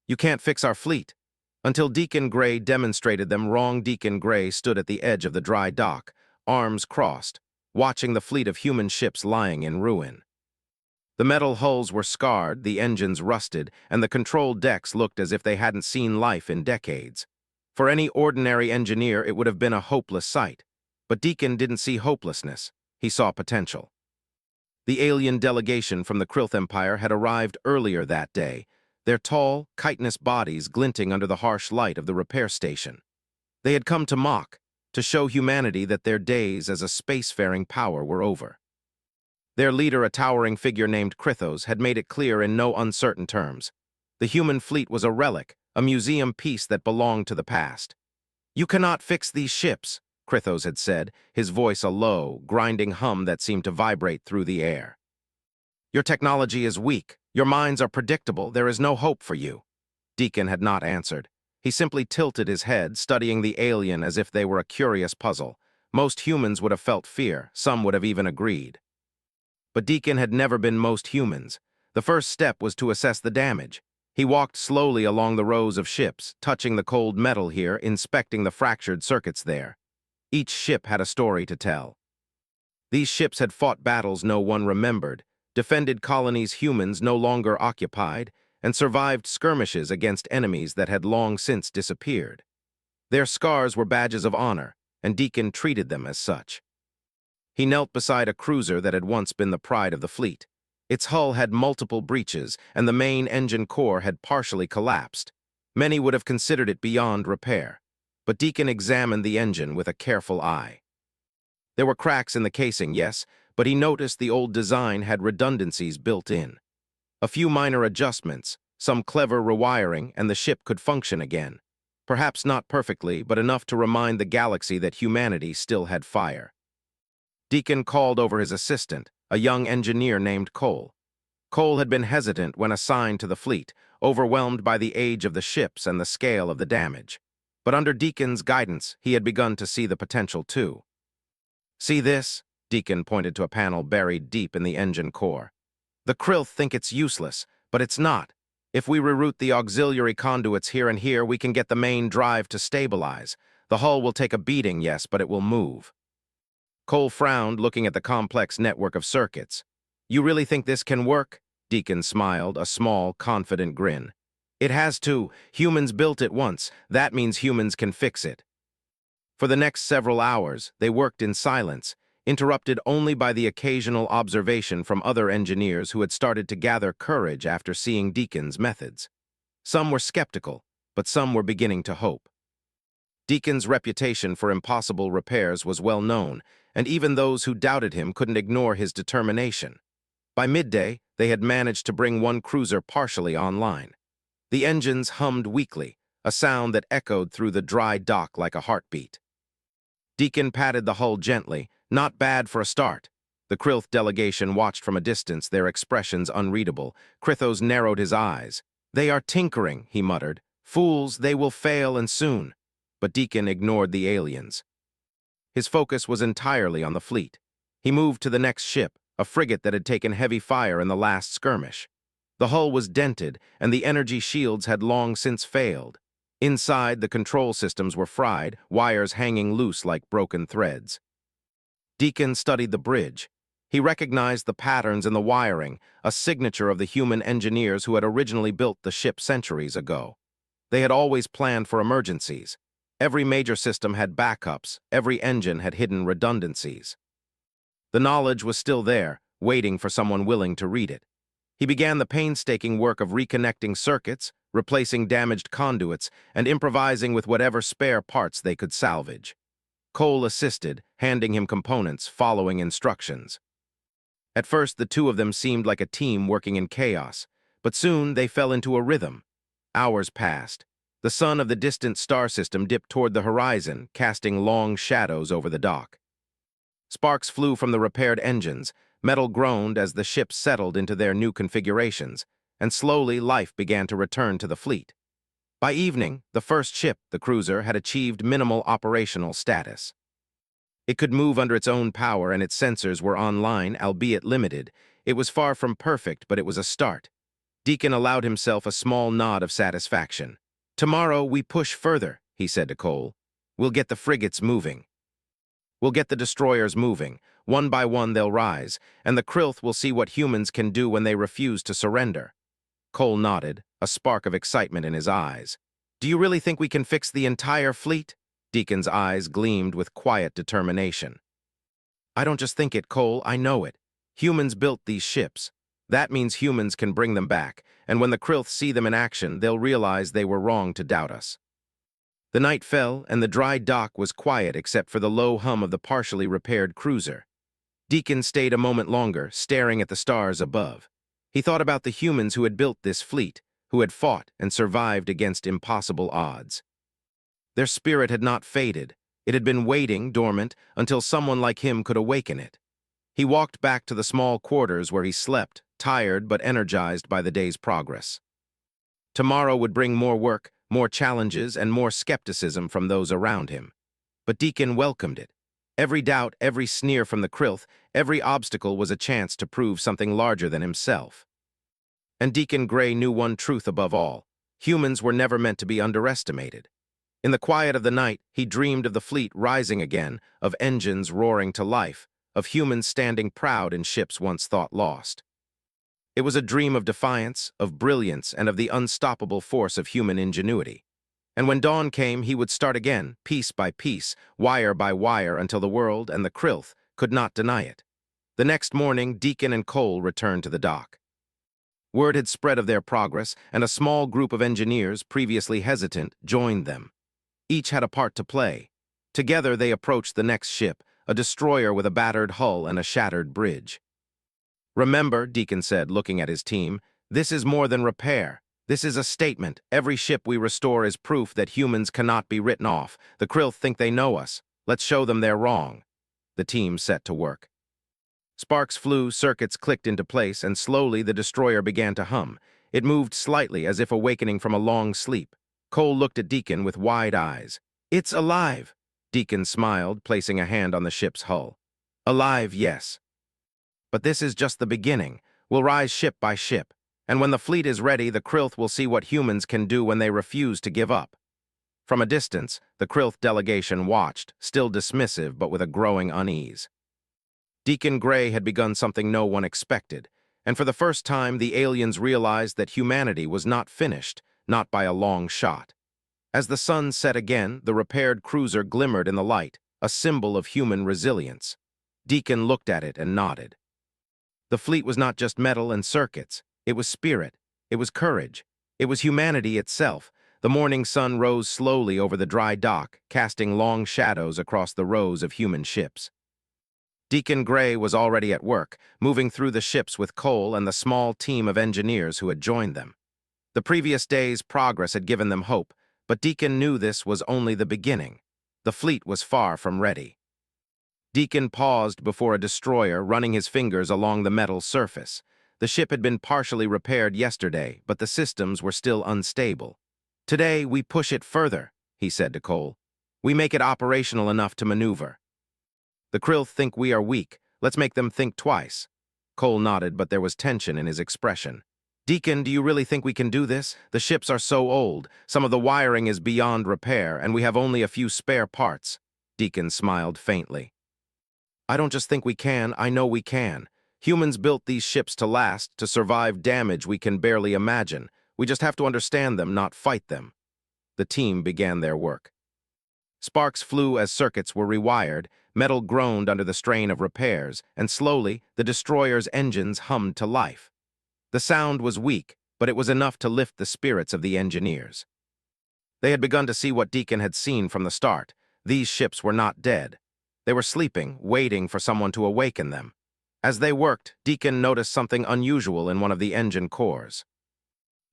You can't fix our fleet. Until Deacon Gray demonstrated them wrong, Deacon Gray stood at the edge of the dry dock, arms crossed, watching the fleet of human ships lying in ruin. The metal hulls were scarred, the engines rusted, and the control decks looked as if they hadn't seen life in decades. For any ordinary engineer, it would have been a hopeless sight. But Deacon didn't see hopelessness. He saw potential. The alien delegation from the Krylth Empire had arrived earlier that day, their tall, chitinous bodies glinting under the harsh light of the repair station. They had come to mock, to show humanity that their days as a spacefaring power were over. Their leader, a towering figure named Krythos, had made it clear in no uncertain terms. The human fleet was a relic, a museum piece that belonged to the past. "You cannot fix these ships," Krythos had said, his voice a low, grinding hum that seemed to vibrate through the air. "Your technology is weak. Your minds are predictable. There is no hope for you." Deacon had not answered. He simply tilted his head, studying the alien as if they were a curious puzzle. Most humans would have felt fear. Some would have even agreed. But Deacon had never been most humans. The first step was to assess the damage. He walked slowly along the rows of ships, touching the cold metal here, inspecting the fractured circuits there. Each ship had a story to tell. These ships had fought battles no one remembered, defended colonies humans no longer occupied, and survived skirmishes against enemies that had long since disappeared. Their scars were badges of honor, and Deacon treated them as such. He knelt beside a cruiser that had once been the pride of the fleet. Its hull had multiple breaches, and the main engine core had partially collapsed. Many would have considered it beyond repair, but Deacon examined the engine with a careful eye. There were cracks in the casing, yes, but he noticed the old design had redundancies built in. A few minor adjustments, some clever rewiring, and the ship could function again. Perhaps not perfectly, but enough to remind the galaxy that humanity still had fire. Deacon called over his assistant, a young engineer named Cole. Cole had been hesitant when assigned to the fleet, overwhelmed by the age of the ships and the scale of the damage. But under Deacon's guidance, he had begun to see the potential too. "See this?" Deacon pointed to a panel buried deep in the engine core. "The Krylth think it's useless, but it's not. If we reroute the auxiliary conduits here and here, we can get the main drive to stabilize. The hull will take a beating, yes, but it will move." Cole frowned, looking at the complex network of circuits. "You really think this can work?" Deacon smiled, a small, confident grin. "It has to. Humans built it once. That means humans can fix it." For the next several hours, they worked in silence, interrupted only by the occasional observation from other engineers who had started to gather courage after seeing Deacon's methods. Some were skeptical, but some were beginning to hope. Deacon's reputation for impossible repairs was well known, and even those who doubted him couldn't ignore his determination. By midday, they had managed to bring one cruiser partially online. The engines hummed weakly, a sound that echoed through the dry dock like a heartbeat. Deacon patted the hull gently, not bad for a start. The Krylth delegation watched from a distance, their expressions unreadable. Krythos narrowed his eyes. "They are tinkering," he muttered. "Fools, they will fail, and soon." But Deacon ignored the aliens. His focus was entirely on the fleet. He moved to the next ship, a frigate that had taken heavy fire in the last skirmish. The hull was dented, and the energy shields had long since failed. Inside, the control systems were fried, wires hanging loose like broken threads. Deacon studied the bridge. He recognized the patterns in the wiring, a signature of the human engineers who had originally built the ship centuries ago. They had always planned for emergencies. Every major system had backups, every engine had hidden redundancies. The knowledge was still there, waiting for someone willing to read it. He began the painstaking work of reconnecting circuits, replacing damaged conduits, and improvising with whatever spare parts they could salvage. Cole assisted, handing him components, following instructions. At first, the two of them seemed like a team working in chaos, but soon they fell into a rhythm. Hours passed. The sun of the distant star system dipped toward the horizon, casting long shadows over the dock. Sparks flew from the repaired engines, metal groaned as the ships settled into their new configurations, and slowly life began to return to the fleet. By evening, the first ship, the cruiser, had achieved minimal operational status. It could move under its own power and its sensors were online, albeit limited. It was far from perfect, but it was a start. Deacon allowed himself a small nod of satisfaction. "Tomorrow we push further," he said to Cole. "We'll get the frigates moving. We'll get the destroyers moving. One by one they'll rise, and the Krylth will see what humans can do when they refuse to surrender." Cole nodded, a spark of excitement in his eyes. "Do you really think we can fix the entire fleet?" Deacon's eyes gleamed with quiet determination. "I don't just think it, Cole, I know it. Humans built these ships. That means humans can bring them back, and when the Krylth see them in action, they'll realize they were wrong to doubt us." The night fell, and the dry dock was quiet except for the low hum of the partially repaired cruiser. Deacon stayed a moment longer, staring at the stars above. He thought about the humans who had built this fleet, who had fought and survived against impossible odds. Their spirit had not faded. It had been waiting, dormant, until someone like him could awaken it. He walked back to the small quarters where he slept, tired but energized by the day's progress. Tomorrow would bring more work, more challenges, and more skepticism from those around him. But Deacon welcomed it. Every doubt, every sneer from the Krylth, every obstacle was a chance to prove something larger than himself. And Deacon Gray knew one truth above all. Humans were never meant to be underestimated. In the quiet of the night, he dreamed of the fleet rising again, of engines roaring to life, of humans standing proud in ships once thought lost. It was a dream of defiance, of brilliance, and of the unstoppable force of human ingenuity. And when dawn came, he would start again, piece by piece, wire by wire, until the world and the Krylth could not deny it. The next morning, Deacon and Cole returned to the dock. Word had spread of their progress, and a small group of engineers, previously hesitant, joined them. Each had a part to play. Together they approached the next ship, a destroyer with a battered hull and a shattered bridge. "Remember," Deacon said, looking at his team, "this is more than repair. This is a statement. Every ship we restore is proof that humans cannot be written off. The Krylth think they know us. Let's show them they're wrong." The team set to work. Sparks flew, circuits clicked into place, and slowly the destroyer began to hum. It moved slightly, as if awakening from a long sleep. Cole looked at Deacon with wide eyes. "It's alive." Deacon smiled, placing a hand on the ship's hull. "Alive, yes. But this is just the beginning. We'll rise ship by ship. And when the fleet is ready, the Krylth will see what humans can do when they refuse to give up." From a distance, the Krylth delegation watched, still dismissive but with a growing unease. Deacon Gray had begun something no one expected, and for the first time the aliens realized that humanity was not finished, not by a long shot. As the sun set again, the repaired cruiser glimmered in the light, a symbol of human resilience. Deacon looked at it and nodded. The fleet was not just metal and circuits. It was spirit. It was courage. It was humanity itself. The morning sun rose slowly over the dry dock, casting long shadows across the rows of human ships. Deacon Gray was already at work, moving through the ships with Cole and the small team of engineers who had joined them. The previous day's progress had given them hope, but Deacon knew this was only the beginning. The fleet was far from ready. Deacon paused before a destroyer, running his fingers along the metal surface. The ship had been partially repaired yesterday, but the systems were still unstable. "Today, we push it further," he said to Cole. "We make it operational enough to maneuver. The Krylth think we are weak. Let's make them think twice." Cole nodded, but there was tension in his expression. "Deacon, do you really think we can do this? The ships are so old. Some of the wiring is beyond repair, and we have only a few spare parts." Deacon smiled faintly. "I don't just think we can, I know we can. Humans built these ships to last, to survive damage we can barely imagine. We just have to understand them, not fight them." The team began their work. Sparks flew as circuits were rewired, metal groaned under the strain of repairs, and slowly the destroyer's engines hummed to life. The sound was weak, but it was enough to lift the spirits of the engineers. They had begun to see what Deacon had seen from the start. These ships were not dead. They were sleeping, waiting for someone to awaken them. As they worked, Deacon noticed something unusual in one of the engine cores.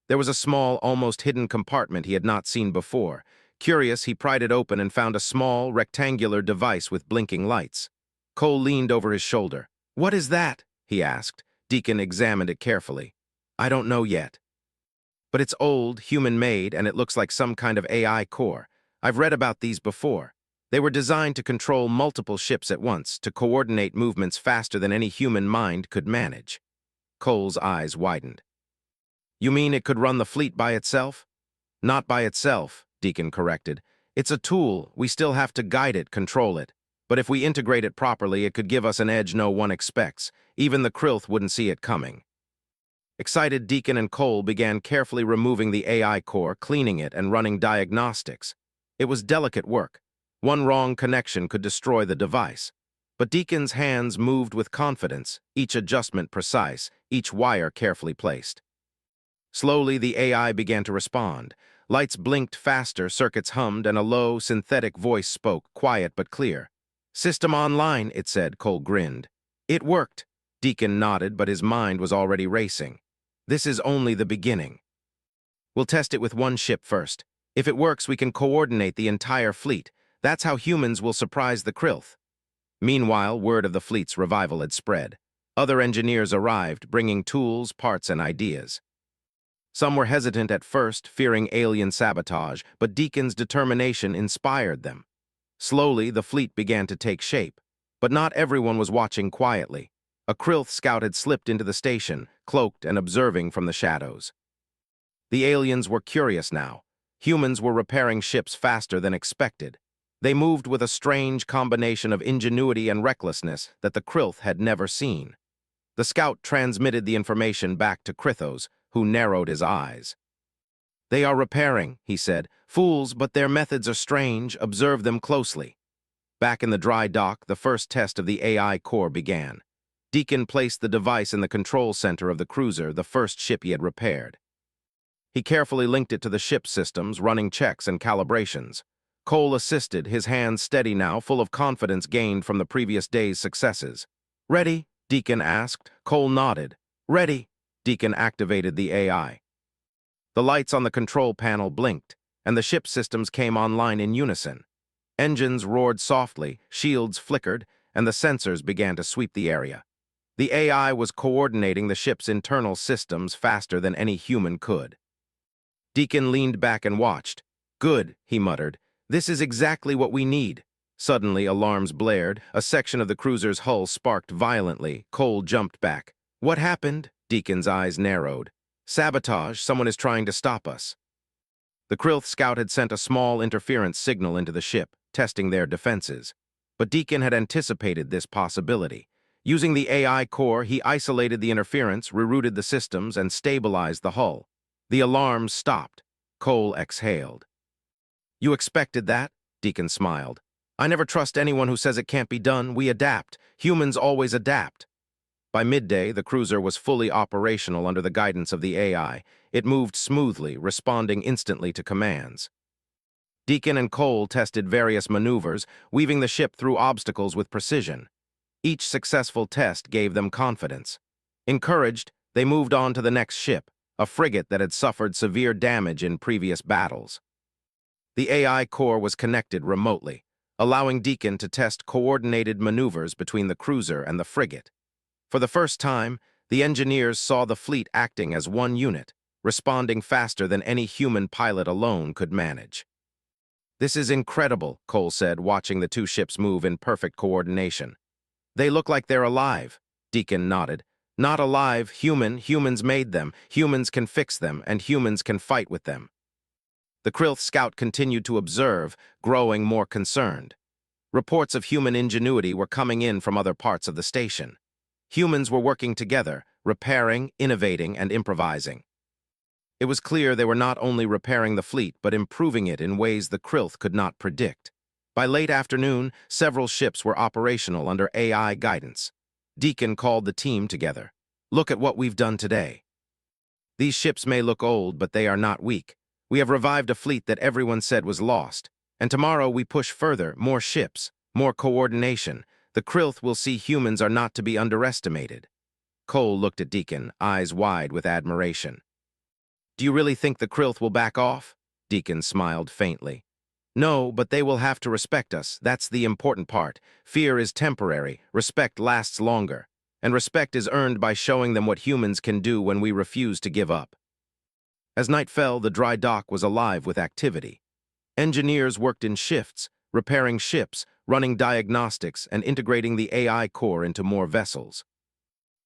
There was a small, almost hidden compartment he had not seen before. Curious, he pried it open and found a small, rectangular device with blinking lights. Cole leaned over his shoulder. "What is that?" he asked. Deacon examined it carefully. "I don't know yet. But it's old, human-made, and it looks like some kind of AI core. I've read about these before. They were designed to control multiple ships at once, to coordinate movements faster than any human mind could manage." Cole's eyes widened. You mean it could run the fleet by itself? Not by itself, Deacon corrected. It's a tool. We still have to guide it, control it. But if we integrate it properly, it could give us an edge no one expects. Even the Krillth wouldn't see it coming. Excited Deacon and Cole began carefully removing the AI core, cleaning it, and running diagnostics. It was delicate work. One wrong connection could destroy the device. But Deacon's hands moved with confidence, each adjustment precise, each wire carefully placed. Slowly, the AI began to respond. Lights blinked faster, circuits hummed, and a low, synthetic voice spoke, quiet but clear. "System online," it said. Cole grinned. "It worked." Deacon nodded, but his mind was already racing. "This is only the beginning. We'll test it with one ship first. If it works, we can coordinate the entire fleet. That's how humans will surprise the Krillth." Meanwhile, word of the fleet's revival had spread. Other engineers arrived, bringing tools, parts, and ideas. Some were hesitant at first, fearing alien sabotage, but Deacon's determination inspired them. Slowly, the fleet began to take shape. But not everyone was watching quietly. A Krillth scout had slipped into the station, cloaked and observing from the shadows. The aliens were curious now. Humans were repairing ships faster than expected. They moved with a strange combination of ingenuity and recklessness that the Krillth had never seen. The scout transmitted the information back to Krithos, who narrowed his eyes. "They are repairing," he said. "Fools, but their methods are strange. Observe them closely." Back in the dry dock, the first test of the AI core began. Deacon placed the device in the control center of the cruiser, the first ship he had repaired. He carefully linked it to the ship's systems, running checks and calibrations. Cole assisted, his hands steady now, full of confidence gained from the previous day's successes. "Ready?" Deacon asked. Cole nodded. "Ready." Deacon activated the AI. The lights on the control panel blinked, and the ship systems came online in unison. Engines roared softly, shields flickered, and the sensors began to sweep the area. The AI was coordinating the ship's internal systems faster than any human could. Deacon leaned back and watched. "Good," he muttered. "This is exactly what we need." Suddenly, alarms blared. A section of the cruiser's hull sparked violently. Cole jumped back. "What happened?" Deacon's eyes narrowed. "Sabotage. Someone is trying to stop us." The Krillth scout had sent a small interference signal into the ship, testing their defenses. But Deacon had anticipated this possibility. Using the AI core, he isolated the interference, rerouted the systems, and stabilized the hull. The alarms stopped. Cole exhaled. "You expected that?" Deacon smiled. "I never trust anyone who says it can't be done. We adapt. Humans always adapt." By midday, the cruiser was fully operational under the guidance of the AI. It moved smoothly, responding instantly to commands. Deacon and Cole tested various maneuvers, weaving the ship through obstacles with precision. Each successful test gave them confidence. Encouraged, they moved on to the next ship, a frigate that had suffered severe damage in previous battles. The AI core was connected remotely, allowing Deacon to test coordinated maneuvers between the cruiser and the frigate. For the first time, the engineers saw the fleet acting as one unit, responding faster than any human pilot alone could manage. "This is incredible," Cole said, watching the two ships move in perfect coordination. "They look like they're alive." Deacon nodded. "Not alive, human. Humans made them. Humans can fix them, and humans can fight with them." The Krillth scout continued to observe, growing more concerned. Reports of human ingenuity were coming in from other parts of the station. Humans were working together, repairing, innovating, and improvising. It was clear they were not only repairing the fleet, but improving it in ways the Krillth could not predict. By late afternoon, several ships were operational under AI guidance. Deacon called the team together. "Look at what we've done today. These ships may look old, but they are not weak. We have revived a fleet that everyone said was lost. And tomorrow we push further, more ships, more coordination. The Krillth will see humans are not to be underestimated." Cole looked at Deacon, eyes wide with admiration. "Do you really think the Krillth will back off?" Deacon smiled faintly. "No, but they will have to respect us. That's the important part. Fear is temporary, respect lasts longer. And respect is earned by showing them what humans can do when we refuse to give up." As night fell, the dry dock was alive with activity. Engineers worked in shifts, repairing ships, running diagnostics, and integrating the AI core into more vessels.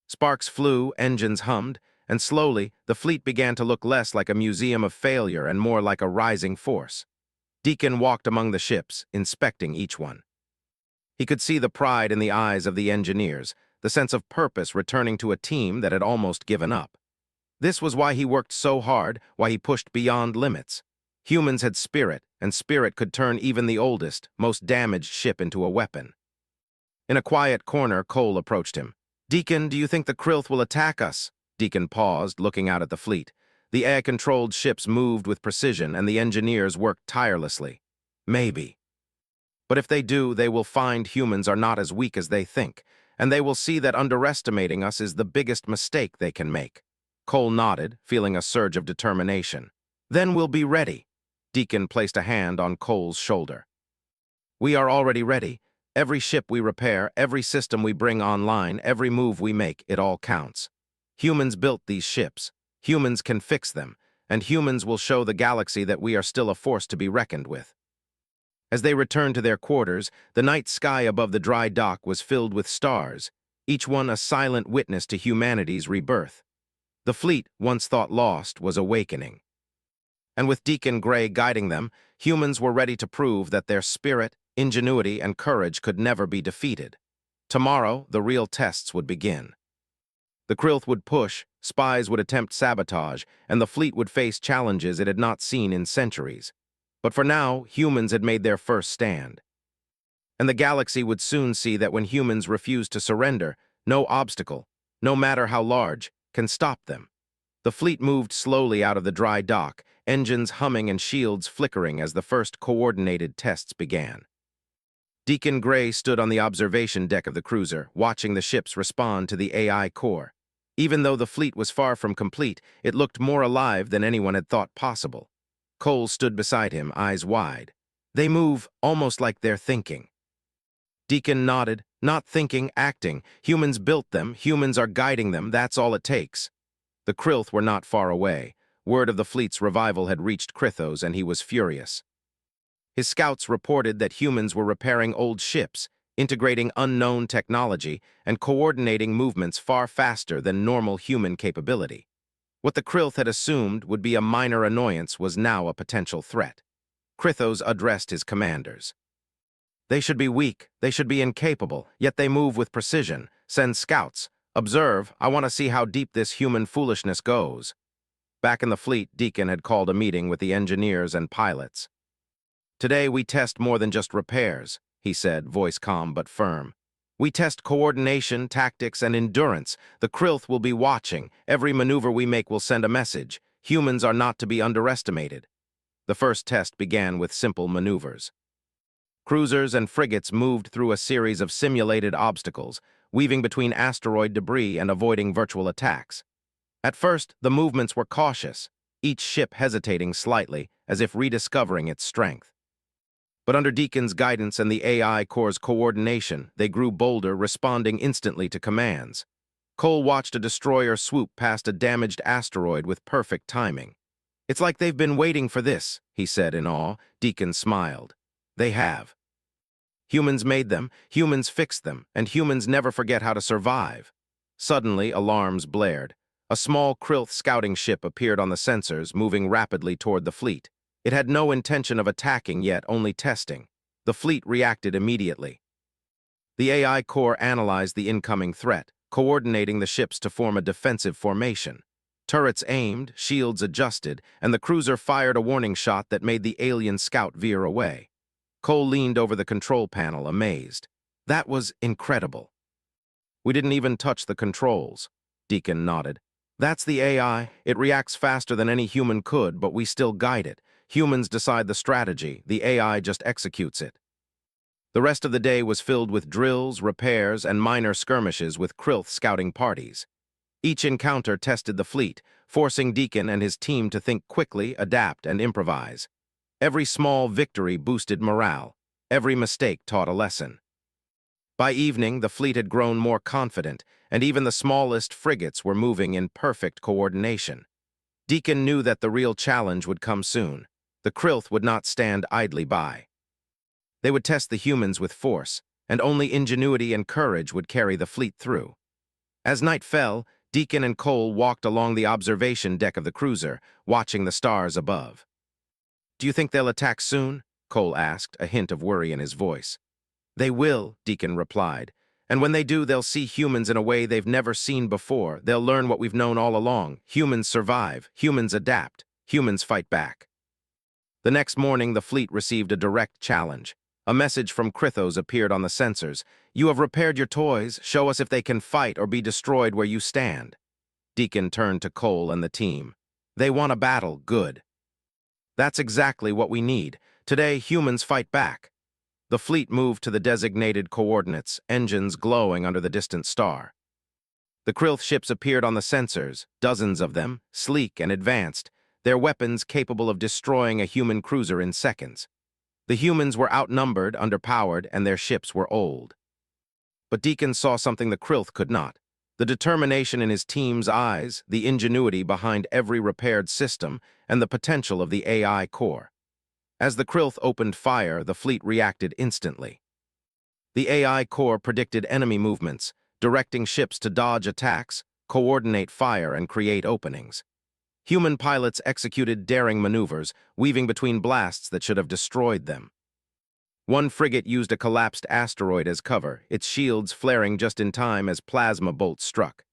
Sparks flew, engines hummed, and slowly, the fleet began to look less like a museum of failure and more like a rising force. Deacon walked among the ships, inspecting each one. He could see the pride in the eyes of the engineers, the sense of purpose returning to a team that had almost given up. This was why he worked so hard, why he pushed beyond limits. Humans had spirit, and spirit could turn even the oldest, most damaged ship into a weapon. In a quiet corner, Cole approached him. "Deacon, do you think the Krylth will attack us?" Deacon paused, looking out at the fleet. The air-controlled ships moved with precision, and the engineers worked tirelessly. "Maybe. But if they do, they will find humans are not as weak as they think, and they will see that underestimating us is the biggest mistake they can make." Cole nodded, feeling a surge of determination. "Then we'll be ready." Deacon placed a hand on Cole's shoulder. "We are already ready. Every ship we repair, every system we bring online, every move we make, it all counts. Humans built these ships. Humans can fix them, and humans will show the galaxy that we are still a force to be reckoned with." As they returned to their quarters, the night sky above the dry dock was filled with stars, each one a silent witness to humanity's rebirth. The fleet, once thought lost, was awakening. And with Deacon Gray guiding them, humans were ready to prove that their spirit, ingenuity, and courage could never be defeated. Tomorrow, the real tests would begin. The Krylth would push, spies would attempt sabotage, and the fleet would face challenges it had not seen in centuries. But for now, humans had made their first stand. And the galaxy would soon see that when humans refuse to surrender, no obstacle, no matter how large, can stop them. The fleet moved slowly out of the dry dock, engines humming and shields flickering as the first coordinated tests began. Deacon Gray stood on the observation deck of the cruiser, watching the ships respond to the AI core. Even though the fleet was far from complete, it looked more alive than anyone had thought possible. Cole stood beside him, eyes wide. "They move almost like they're thinking." Deacon nodded. "Not thinking, acting. Humans built them, humans are guiding them, that's all it takes." The Krylth were not far away. Word of the fleet's revival had reached Krythos, and he was furious. His scouts reported that humans were repairing old ships, integrating unknown technology, and coordinating movements far faster than normal human capability. What the Krylth had assumed would be a minor annoyance was now a potential threat. Krythos addressed his commanders. "They should be weak, they should be incapable, yet they move with precision. Send scouts. Observe, I want to see how deep this human foolishness goes." Back in the fleet, Deacon had called a meeting with the engineers and pilots. "Today we test more than just repairs," he said, voice calm but firm. "We test coordination, tactics, and endurance. The Krylth will be watching. Every maneuver we make will send a message. Humans are not to be underestimated." The first test began with simple maneuvers. Cruisers and frigates moved through a series of simulated obstacles, weaving between asteroid debris and avoiding virtual attacks. At first, the movements were cautious, each ship hesitating slightly, as if rediscovering its strength. But under Deacon's guidance and the AI core's coordination, they grew bolder, responding instantly to commands. Cole watched a destroyer swoop past a damaged asteroid with perfect timing. "It's like they've been waiting for this," he said in awe. Deacon smiled. "They have. Humans made them, humans fixed them, and humans never forget how to survive." Suddenly, alarms blared. A small Krylth scouting ship appeared on the sensors, moving rapidly toward the fleet. It had no intention of attacking yet, only testing. The fleet reacted immediately. The AI core analyzed the incoming threat, coordinating the ships to form a defensive formation. Turrets aimed, shields adjusted, and the cruiser fired a warning shot that made the alien scout veer away. Cole leaned over the control panel, amazed. "That was incredible." "We didn't even touch the controls." Deacon nodded. "That's the AI. It reacts faster than any human could, but we still guide it. Humans decide the strategy, the AI just executes it." The rest of the day was filled with drills, repairs, and minor skirmishes with Krylth scouting parties. Each encounter tested the fleet, forcing Deacon and his team to think quickly, adapt, and improvise. Every small victory boosted morale. Every mistake taught a lesson. By evening, the fleet had grown more confident, and even the smallest frigates were moving in perfect coordination. Deacon knew that the real challenge would come soon. The Krylth would not stand idly by. They would test the humans with force, and only ingenuity and courage would carry the fleet through. As night fell, Deacon and Cole walked along the observation deck of the cruiser, watching the stars above. "Do you think they'll attack soon?" Cole asked, a hint of worry in his voice. "They will," Deacon replied. "And when they do, they'll see humans in a way they've never seen before. They'll learn what we've known all along. Humans survive. Humans adapt. Humans fight back." The next morning, the fleet received a direct challenge. A message from Krythos appeared on the sensors. "You have repaired your toys. Show us if they can fight or be destroyed where you stand." Deacon turned to Cole and the team. "They want a battle. Good. That's exactly what we need. Today, humans fight back." The fleet moved to the designated coordinates, engines glowing under the distant star. The Kryth ships appeared on the sensors, dozens of them, sleek and advanced, their weapons capable of destroying a human cruiser in seconds. The humans were outnumbered, underpowered, and their ships were old. But Deacon saw something the Kryth could not. The determination in his team's eyes, the ingenuity behind every repaired system, and the potential of the AI core. As the Kryth opened fire, the fleet reacted instantly. The AI core predicted enemy movements, directing ships to dodge attacks, coordinate fire, and create openings. Human pilots executed daring maneuvers, weaving between blasts that should have destroyed them. One frigate used a collapsed asteroid as cover, its shields flaring just in time as plasma bolts struck.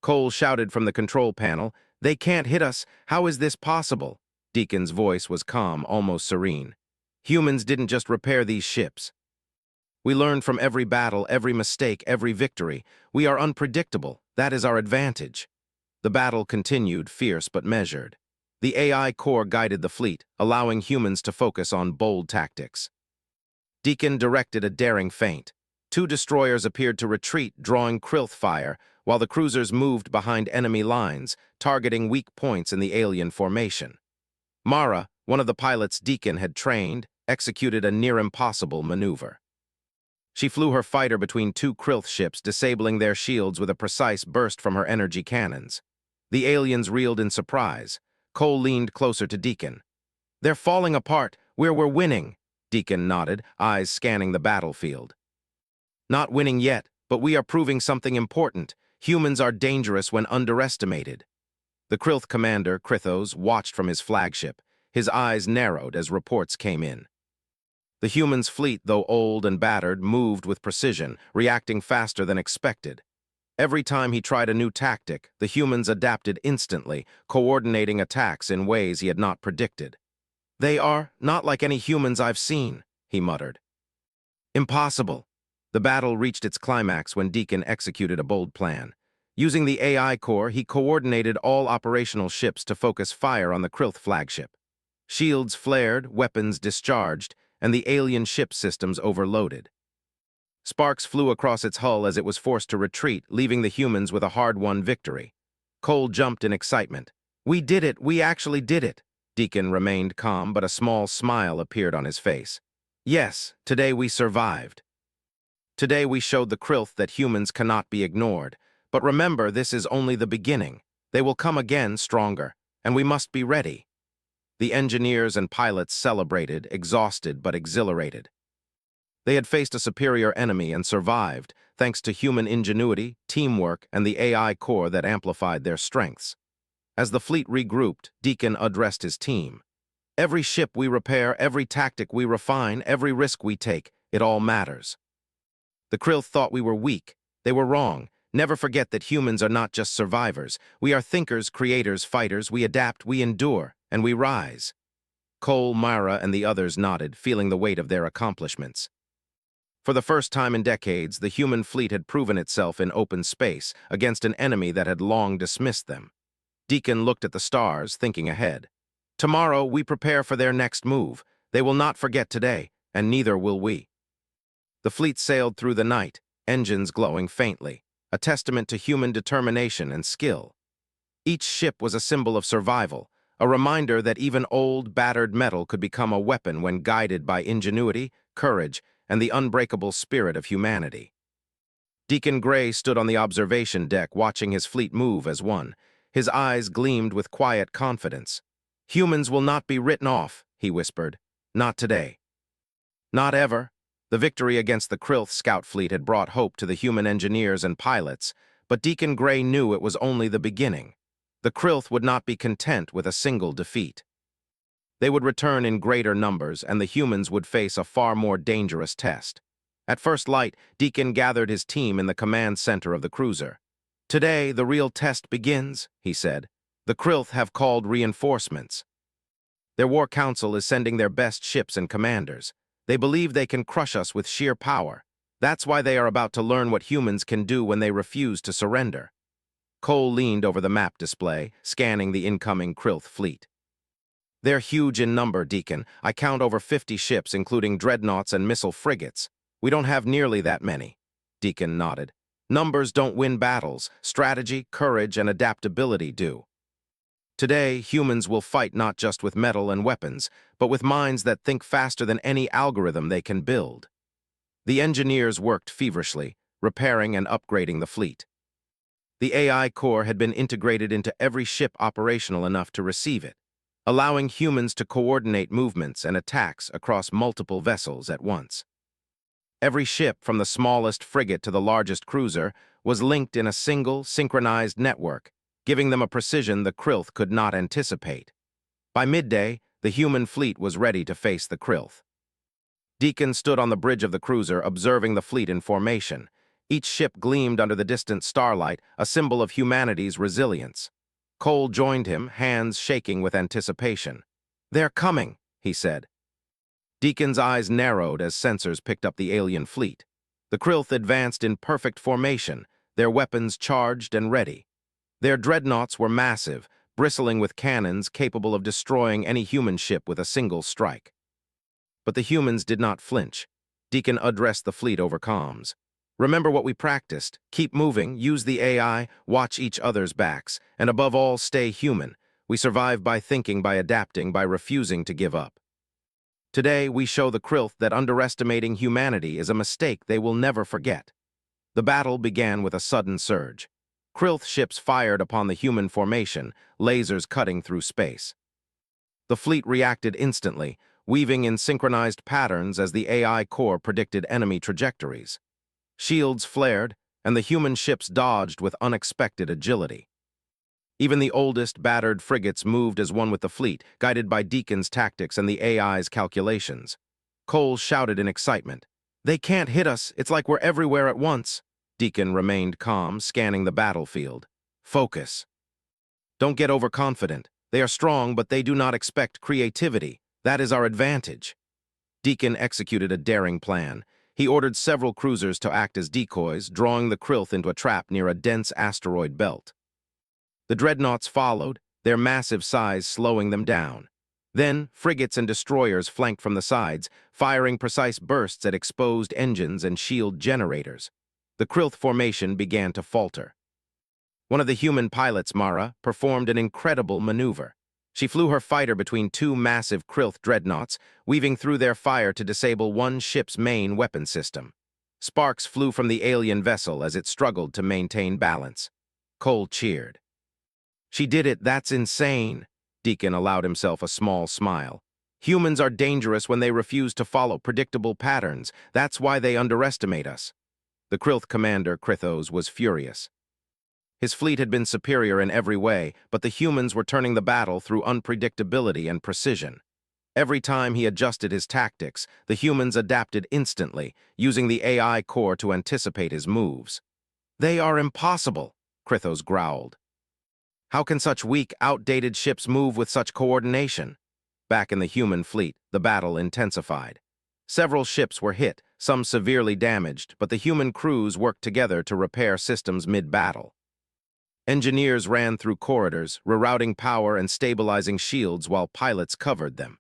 Cole shouted from the control panel, "They can't hit us! How is this possible?" Deacon's voice was calm, almost serene. "Humans didn't just repair these ships. We learned from every battle, every mistake, every victory. We are unpredictable. That is our advantage." The battle continued, fierce but measured. The AI core guided the fleet, allowing humans to focus on bold tactics. Deacon directed a daring feint. Two destroyers appeared to retreat, drawing Kryth fire, while the cruisers moved behind enemy lines, targeting weak points in the alien formation. Mara, one of the pilots Deacon had trained, executed a near-impossible maneuver. She flew her fighter between two Kryth ships, disabling their shields with a precise burst from her energy cannons. The aliens reeled in surprise. Cole leaned closer to Deacon. "They're falling apart. We're winning." Deacon nodded, eyes scanning the battlefield. "Not winning yet, but we are proving something important. Humans are dangerous when underestimated." The Kryth commander, Krythos, watched from his flagship. His eyes narrowed as reports came in. The humans' fleet, though old and battered, moved with precision, reacting faster than expected. Every time he tried a new tactic, the humans adapted instantly, coordinating attacks in ways he had not predicted. "They are not like any humans I've seen," he muttered. "Impossible." The battle reached its climax when Deacon executed a bold plan. Using the AI core, he coordinated all operational ships to focus fire on the Kryth flagship. Shields flared, weapons discharged, and the alien ship systems overloaded. Sparks flew across its hull as it was forced to retreat, leaving the humans with a hard-won victory. Cole jumped in excitement. "We did it! We actually did it!" Deacon remained calm, but a small smile appeared on his face. "Yes, today we survived. Today we showed the Kryth that humans cannot be ignored. But remember, this is only the beginning. They will come again stronger, and we must be ready." The engineers and pilots celebrated, exhausted but exhilarated. They had faced a superior enemy and survived, thanks to human ingenuity, teamwork, and the AI core that amplified their strengths. As the fleet regrouped, Deacon addressed his team. "Every ship we repair, every tactic we refine, every risk we take, it all matters." The Kryth thought we were weak. They were wrong. Never forget that humans are not just survivors. We are thinkers, creators, fighters. We adapt, we endure, and we rise. Cole, Myra, and the others nodded, feeling the weight of their accomplishments. For the first time in decades, the human fleet had proven itself in open space against an enemy that had long dismissed them. Deacon looked at the stars, thinking ahead. "Tomorrow, we prepare for their next move. They will not forget today, and neither will we." The fleet sailed through the night, engines glowing faintly, a testament to human determination and skill. Each ship was a symbol of survival, a reminder that even old, battered metal could become a weapon when guided by ingenuity, courage, and the unbreakable spirit of humanity. Deacon Gray stood on the observation deck, watching his fleet move as one. His eyes gleamed with quiet confidence. "Humans will not be written off," he whispered. "Not today. Not ever." The victory against the Kryth scout fleet had brought hope to the human engineers and pilots, But Deacon Gray knew it was only the beginning. The Krylth would not be content with a single defeat. They would return in greater numbers, and the humans would face a far more dangerous test. At first light, Deacon gathered his team in the command center of the cruiser. "Today, the real test begins," he said. "The Krylth have called reinforcements. Their war council is sending their best ships and commanders. They believe they can crush us with sheer power. That's why they are about to learn what humans can do when they refuse to surrender." Cole leaned over the map display, scanning the incoming Krylth fleet. "They're huge in number, Deacon. I count over 50 ships, including dreadnoughts and missile frigates. We don't have nearly that many." Deacon nodded. "Numbers don't win battles. Strategy, courage, and adaptability do. Today, humans will fight not just with metal and weapons, but with minds that think faster than any algorithm they can build." The engineers worked feverishly, repairing and upgrading the fleet. The AI core had been integrated into every ship operational enough to receive it, allowing humans to coordinate movements and attacks across multiple vessels at once. Every ship, from the smallest frigate to the largest cruiser, was linked in a single, synchronized network, giving them a precision the Krylth could not anticipate. By midday, the human fleet was ready to face the Krylth. Deacon stood on the bridge of the cruiser, observing the fleet in formation. Each ship gleamed under the distant starlight, a symbol of humanity's resilience. Cole joined him, hands shaking with anticipation. "They're coming," he said. Deacon's eyes narrowed as sensors picked up the alien fleet. The Krylth advanced in perfect formation, their weapons charged and ready. Their dreadnoughts were massive, bristling with cannons capable of destroying any human ship with a single strike. But the humans did not flinch. Deacon addressed the fleet over comms. "Remember what we practiced. Keep moving, use the AI, watch each other's backs, and above all, stay human. We survive by thinking, by adapting, by refusing to give up. Today, we show the Krylth that underestimating humanity is a mistake they will never forget." The battle began with a sudden surge. Krylth ships fired upon the human formation, lasers cutting through space. The fleet reacted instantly, weaving in synchronized patterns as the AI core predicted enemy trajectories. Shields flared, and the human ships dodged with unexpected agility. Even the oldest, battered frigates moved as one with the fleet, guided by Deacon's tactics and the AI's calculations. Cole shouted in excitement. "They can't hit us, it's like we're everywhere at once." Deacon remained calm, scanning the battlefield. "Focus. Don't get overconfident. They are strong, but they do not expect creativity. That is our advantage." Deacon executed a daring plan. He ordered several cruisers to act as decoys, drawing the Krylth into a trap near a dense asteroid belt. The dreadnoughts followed, their massive size slowing them down. Then, frigates and destroyers flanked from the sides, firing precise bursts at exposed engines and shield generators. The Krylth formation began to falter. One of the human pilots, Mara, performed an incredible maneuver. She flew her fighter between two massive Krylth dreadnoughts, weaving through their fire to disable one ship's main weapon system. Sparks flew from the alien vessel as it struggled to maintain balance. Cole cheered. "She did it, that's insane." Deacon allowed himself a small smile. "Humans are dangerous when they refuse to follow predictable patterns. That's why they underestimate us." The Krylth commander, Krithos, was furious. His fleet had been superior in every way, but the humans were turning the battle through unpredictability and precision. Every time he adjusted his tactics, the humans adapted instantly, using the AI core to anticipate his moves. "They are impossible," Krithos growled. "How can such weak, outdated ships move with such coordination?" Back in the human fleet, the battle intensified. Several ships were hit, some severely damaged, but the human crews worked together to repair systems mid-battle. Engineers ran through corridors, rerouting power and stabilizing shields while pilots covered them.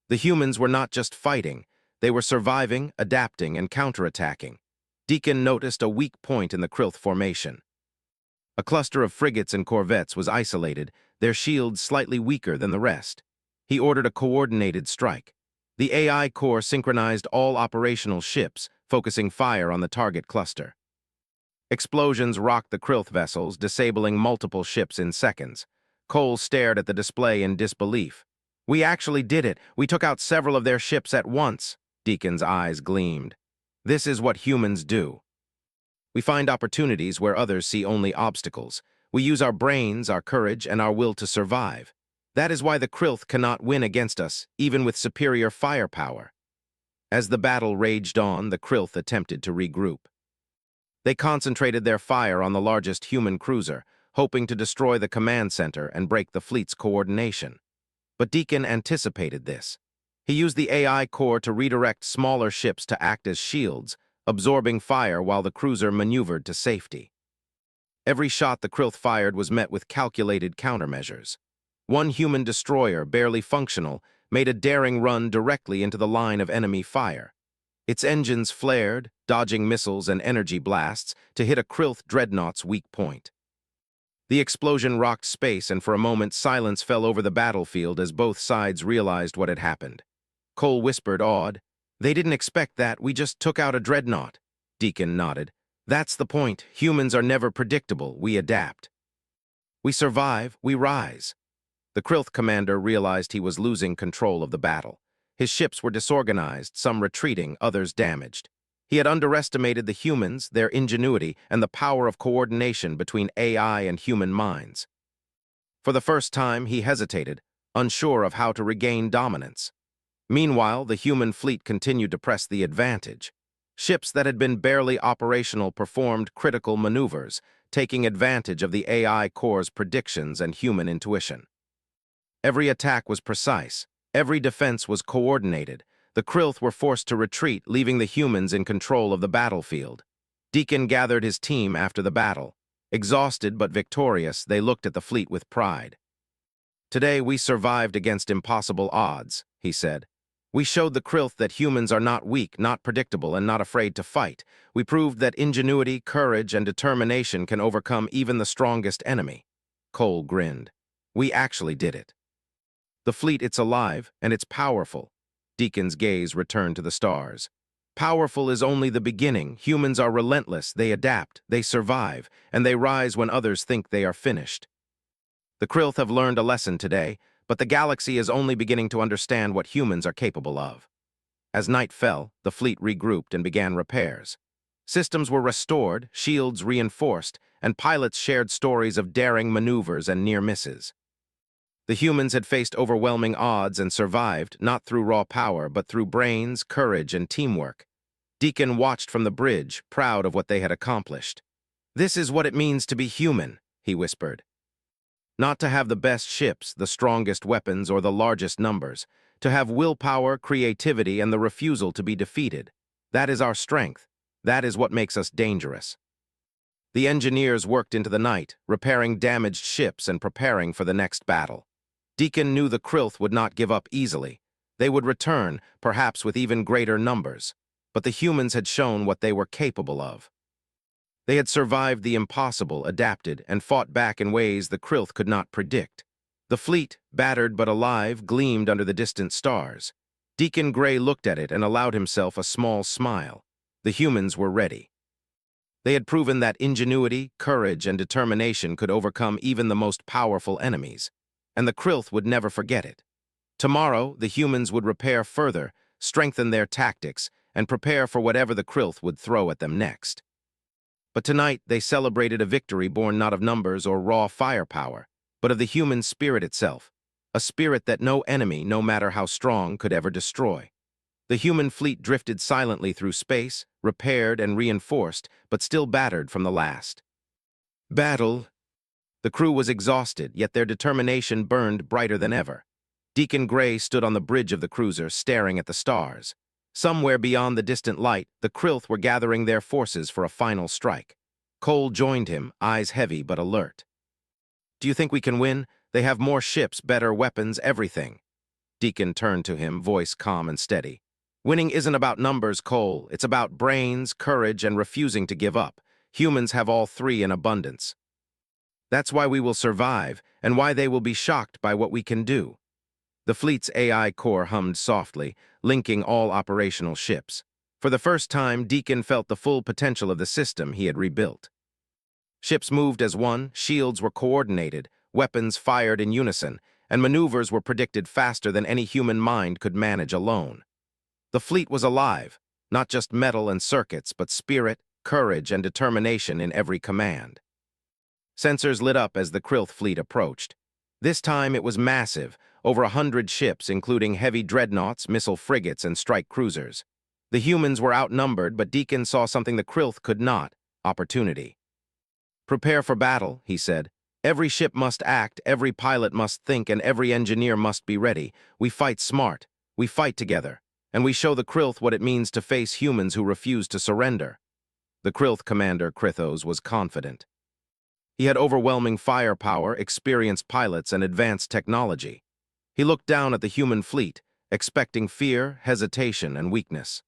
The humans were not just fighting, they were surviving, adapting, and counterattacking. Deacon noticed a weak point in the Krylth formation. A cluster of frigates and corvettes was isolated, their shields slightly weaker than the rest. He ordered a coordinated strike. The AI core synchronized all operational ships, focusing fire on the target cluster. Explosions rocked the Krylth vessels, disabling multiple ships in seconds. Cole stared at the display in disbelief. "We actually did it. We took out several of their ships at once." Deacon's eyes gleamed. "This is what humans do." We find opportunities where others see only obstacles. We use our brains, our courage, and our will to survive. That is why the Krylth cannot win against us, even with superior firepower. As the battle raged on, the Krylth attempted to regroup. They concentrated their fire on the largest human cruiser, hoping to destroy the command center and break the fleet's coordination. But Deacon anticipated this. He used the AI core to redirect smaller ships to act as shields, absorbing fire while the cruiser maneuvered to safety. Every shot the Krylth fired was met with calculated countermeasures. One human destroyer, barely functional, made a daring run directly into the line of enemy fire. Its engines flared, dodging missiles and energy blasts to hit a Krylth dreadnought's weak point. The explosion rocked space, and for a moment silence fell over the battlefield as both sides realized what had happened. Cole whispered, awed, "They didn't expect that, we just took out a dreadnought." Deacon nodded. "That's the point. Humans are never predictable, we adapt. We survive, we rise." The Krylth commander realized he was losing control of the battle. His ships were disorganized, some retreating, others damaged. He had underestimated the humans, their ingenuity, and the power of coordination between AI and human minds. For the first time, he hesitated, unsure of how to regain dominance. Meanwhile, the human fleet continued to press the advantage. Ships that had been barely operational performed critical maneuvers, taking advantage of the AI core's predictions and human intuition. Every attack was precise. Every defense was coordinated. The Krylth were forced to retreat, leaving the humans in control of the battlefield. Deacon gathered his team after the battle. Exhausted but victorious, they looked at the fleet with pride. "Today we survived against impossible odds," he said. "We showed the Krylth that humans are not weak, not predictable, and not afraid to fight. We proved that ingenuity, courage, and determination can overcome even the strongest enemy." Cole grinned. "We actually did it. The fleet, it's alive, and it's powerful." Deacon's gaze returned to the stars. "Powerful is only the beginning. Humans are relentless, they adapt, they survive, and they rise when others think they are finished. The Krylth have learned a lesson today, but the galaxy is only beginning to understand what humans are capable of." As night fell, the fleet regrouped and began repairs. Systems were restored, shields reinforced, and pilots shared stories of daring maneuvers and near misses. The humans had faced overwhelming odds and survived, not through raw power, but through brains, courage, and teamwork. Deacon watched from the bridge, proud of what they had accomplished. "This is what it means to be human," he whispered. "Not to have the best ships, the strongest weapons, or the largest numbers. To have willpower, creativity, and the refusal to be defeated. That is our strength. That is what makes us dangerous." The engineers worked into the night, repairing damaged ships and preparing for the next battle. Deacon knew the Krylth would not give up easily. They would return, perhaps with even greater numbers. But the humans had shown what they were capable of. They had survived the impossible, adapted, and fought back in ways the Krylth could not predict. The fleet, battered but alive, gleamed under the distant stars. Deacon Gray looked at it and allowed himself a small smile. The humans were ready. They had proven that ingenuity, courage, and determination could overcome even the most powerful enemies. And the Krylth would never forget it. Tomorrow, the humans would repair further, strengthen their tactics, and prepare for whatever the Krylth would throw at them next. But tonight, they celebrated a victory born not of numbers or raw firepower, but of the human spirit itself, a spirit that no enemy, no matter how strong, could ever destroy. The human fleet drifted silently through space, repaired and reinforced, but still battered from the last battle. The crew was exhausted, yet their determination burned brighter than ever. Deacon Gray stood on the bridge of the cruiser, staring at the stars. Somewhere beyond the distant light, the Krylth were gathering their forces for a final strike. Cole joined him, eyes heavy but alert. "Do you think we can win? They have more ships, better weapons, everything." Deacon turned to him, voice calm and steady. "Winning isn't about numbers, Cole. It's about brains, courage, and refusing to give up. Humans have all three in abundance. That's why we will survive, and why they will be shocked by what we can do." The fleet's AI core hummed softly, linking all operational ships. For the first time, Deacon felt the full potential of the system he had rebuilt. Ships moved as one, shields were coordinated, weapons fired in unison, and maneuvers were predicted faster than any human mind could manage alone. The fleet was alive, not just metal and circuits, but spirit, courage, and determination in every command. Sensors lit up as the Krylth fleet approached. This time it was massive, over 100 ships, including heavy dreadnoughts, missile frigates, and strike cruisers. The humans were outnumbered, but Deacon saw something the Krylth could not: opportunity. "Prepare for battle," he said. "Every ship must act, every pilot must think, and every engineer must be ready. We fight smart, we fight together, and we show the Krylth what it means to face humans who refuse to surrender." The Krylth commander, Krythos, was confident. He had overwhelming firepower, experienced pilots, and advanced technology. He looked down at the human fleet, expecting fear, hesitation, and weakness.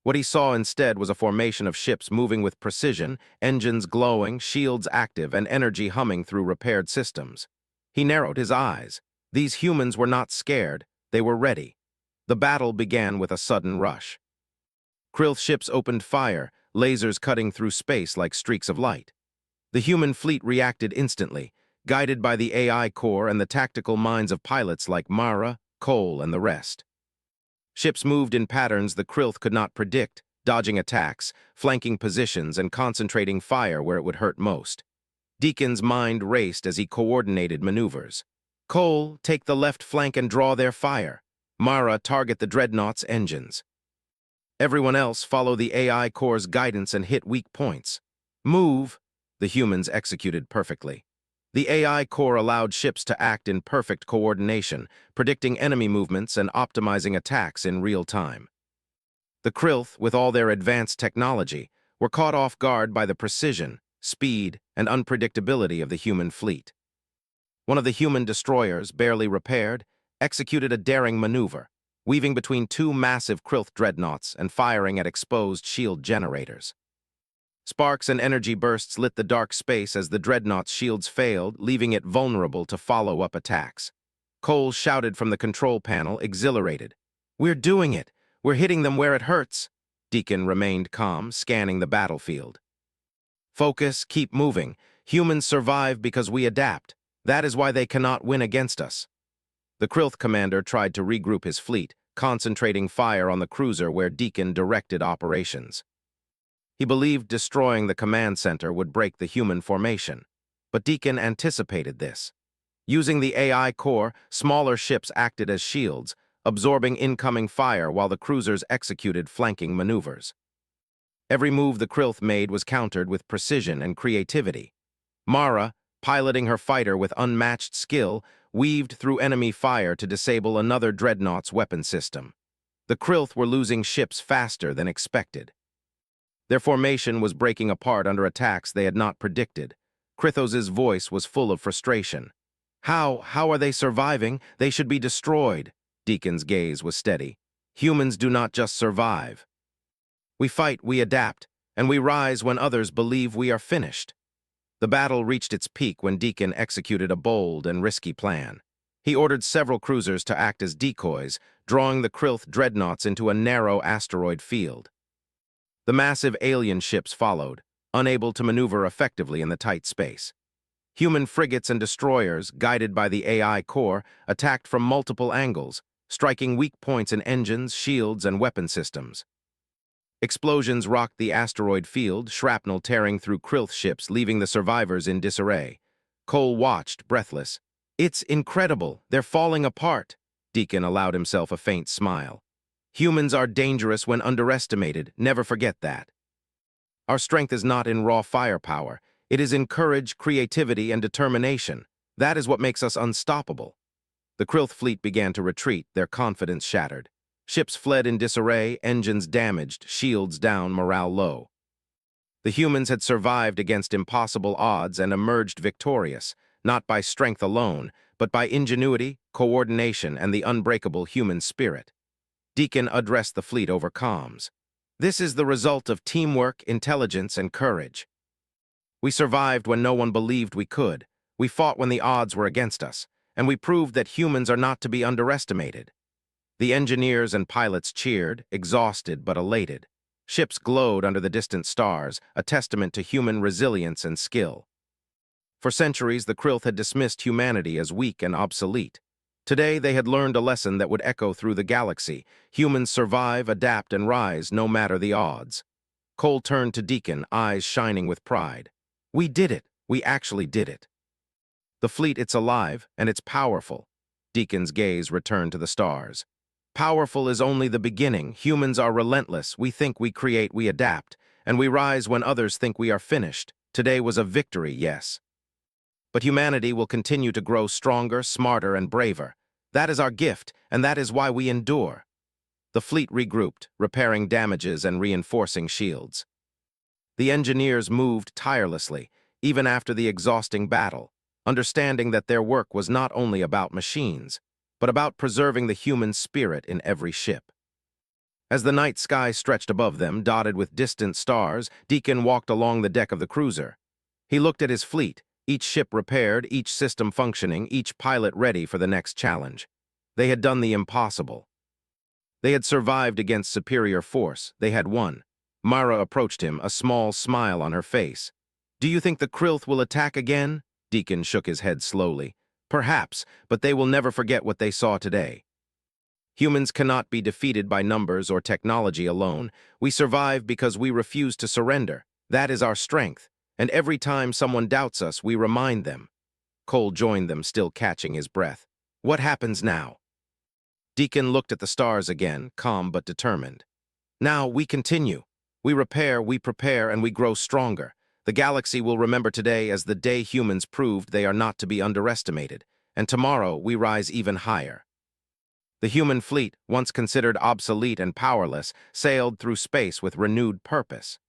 What he saw instead was a formation of ships moving with precision, engines glowing, shields active, and energy humming through repaired systems. He narrowed his eyes. These humans were not scared, they were ready. The battle began with a sudden rush. Krylth ships opened fire, lasers cutting through space like streaks of light. The human fleet reacted instantly, guided by the AI core and the tactical minds of pilots like Mara, Cole, and the rest. Ships moved in patterns the Krylth could not predict, dodging attacks, flanking positions, and concentrating fire where it would hurt most. Deacon's mind raced as he coordinated maneuvers. "Cole, take the left flank and draw their fire. Mara, target the dreadnought's engines. Everyone else, follow the AI core's guidance and hit weak points. Move." The humans executed perfectly. The AI core allowed ships to act in perfect coordination, predicting enemy movements and optimizing attacks in real time. The Krylth, with all their advanced technology, were caught off guard by the precision, speed, and unpredictability of the human fleet. One of the human destroyers, barely repaired, executed a daring maneuver, weaving between two massive Krylth dreadnoughts and firing at exposed shield generators. Sparks and energy bursts lit the dark space as the dreadnought's shields failed, leaving it vulnerable to follow-up attacks. Cole shouted from the control panel, exhilarated. "We're doing it! We're hitting them where it hurts!" Deacon remained calm, scanning the battlefield. "Focus, keep moving. Humans survive because we adapt. That is why they cannot win against us." The Krylth commander tried to regroup his fleet, concentrating fire on the cruiser where Deacon directed operations. He believed destroying the command center would break the human formation, but Deacon anticipated this. Using the AI core, smaller ships acted as shields, absorbing incoming fire while the cruisers executed flanking maneuvers. Every move the Krylth made was countered with precision and creativity. Mara, piloting her fighter with unmatched skill, weaved through enemy fire to disable another dreadnought's weapon system. The Krylth were losing ships faster than expected. Their formation was breaking apart under attacks they had not predicted. Krythos's voice was full of frustration. How are they surviving? They should be destroyed." Deacon's gaze was steady. "Humans do not just survive. We fight, we adapt, and we rise when others believe we are finished." The battle reached its peak when Deacon executed a bold and risky plan. He ordered several cruisers to act as decoys, drawing the Krylth dreadnoughts into a narrow asteroid field. The massive alien ships followed, unable to maneuver effectively in the tight space. Human frigates and destroyers, guided by the AI core, attacked from multiple angles, striking weak points in engines, shields, and weapon systems. Explosions rocked the asteroid field, shrapnel tearing through Krylth ships, leaving the survivors in disarray. Cole watched, breathless. "It's incredible. They're falling apart." Deacon allowed himself a faint smile. "Humans are dangerous when underestimated. Never forget that. Our strength is not in raw firepower. It is in courage, creativity, and determination. That is what makes us unstoppable." The Krylth fleet began to retreat, their confidence shattered. Ships fled in disarray, engines damaged, shields down, morale low. The humans had survived against impossible odds and emerged victorious, not by strength alone, but by ingenuity, coordination, and the unbreakable human spirit. Deacon addressed the fleet over comms. "This is the result of teamwork, intelligence, and courage. We survived when no one believed we could. We fought when the odds were against us, and we proved that humans are not to be underestimated." The engineers and pilots cheered, exhausted but elated. Ships glowed under the distant stars, a testament to human resilience and skill. For centuries, the Krylth had dismissed humanity as weak and obsolete. Today, they had learned a lesson that would echo through the galaxy. Humans survive, adapt, and rise, no matter the odds. Cole turned to Deacon, eyes shining with pride. We did it. We actually did it. The fleet, it's alive, and it's powerful. Deacon's gaze returned to the stars. Powerful is only the beginning. Humans are relentless. We think, we create, we adapt, and we rise when others think we are finished. Today was a victory, yes. But humanity will continue to grow stronger, smarter, and braver. That is our gift, and that is why we endure. The fleet regrouped, repairing damages and reinforcing shields. The engineers moved tirelessly, even after the exhausting battle, understanding that their work was not only about machines, but about preserving the human spirit in every ship. As the night sky stretched above them, dotted with distant stars, Deacon walked along the deck of the cruiser. He looked at his fleet, each ship repaired, each system functioning, each pilot ready for the next challenge. They had done the impossible. They had survived against superior force. They had won. Mara approached him, a small smile on her face. Do you think the Krillth will attack again? Deacon shook his head slowly. Perhaps, but they will never forget what they saw today. Humans cannot be defeated by numbers or technology alone. We survive because we refuse to surrender. That is our strength. And every time someone doubts us, we remind them. Cole joined them, still catching his breath. What happens now? Deacon looked at the stars again, calm but determined. Now we continue. We repair, we prepare, and we grow stronger. The galaxy will remember today as the day humans proved they are not to be underestimated, and tomorrow we rise even higher. The human fleet, once considered obsolete and powerless, sailed through space with renewed purpose.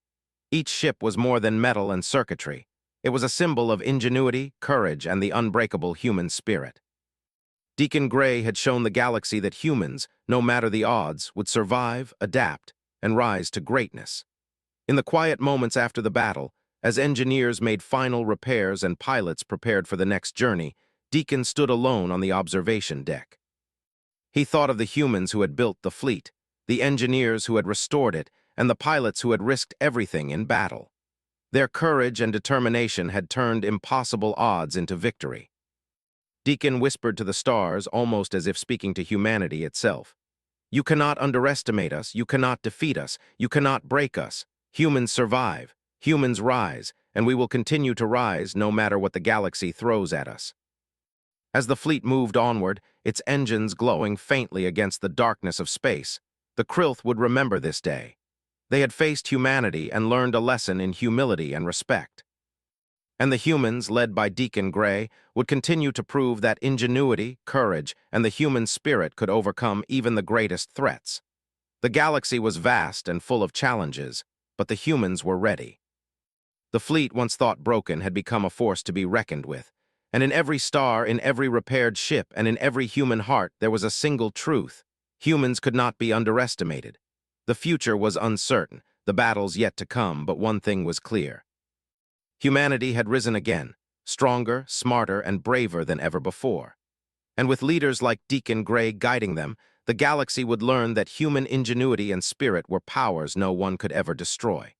Each ship was more than metal and circuitry. It was a symbol of ingenuity, courage, and the unbreakable human spirit. Deacon Gray had shown the galaxy that humans, no matter the odds, would survive, adapt, and rise to greatness. In the quiet moments after the battle, as engineers made final repairs and pilots prepared for the next journey, Deacon stood alone on the observation deck. He thought of the humans who had built the fleet, the engineers who had restored it, and the pilots who had risked everything in battle. Their courage and determination had turned impossible odds into victory. Deacon whispered to the stars, almost as if speaking to humanity itself. You cannot underestimate us, you cannot defeat us, you cannot break us. Humans survive, humans rise, and we will continue to rise no matter what the galaxy throws at us. As the fleet moved onward, its engines glowing faintly against the darkness of space, the Krillth would remember this day. They had faced humanity and learned a lesson in humility and respect. And the humans, led by Deacon Gray, would continue to prove that ingenuity, courage, and the human spirit could overcome even the greatest threats. The galaxy was vast and full of challenges, but the humans were ready. The fleet, once thought broken, had become a force to be reckoned with. And in every star, in every repaired ship, and in every human heart, there was a single truth. Humans could not be underestimated. The future was uncertain, the battles yet to come, but one thing was clear. Humanity had risen again, stronger, smarter, and braver than ever before. And with leaders like Deacon Gray guiding them, the galaxy would learn that human ingenuity and spirit were powers no one could ever destroy.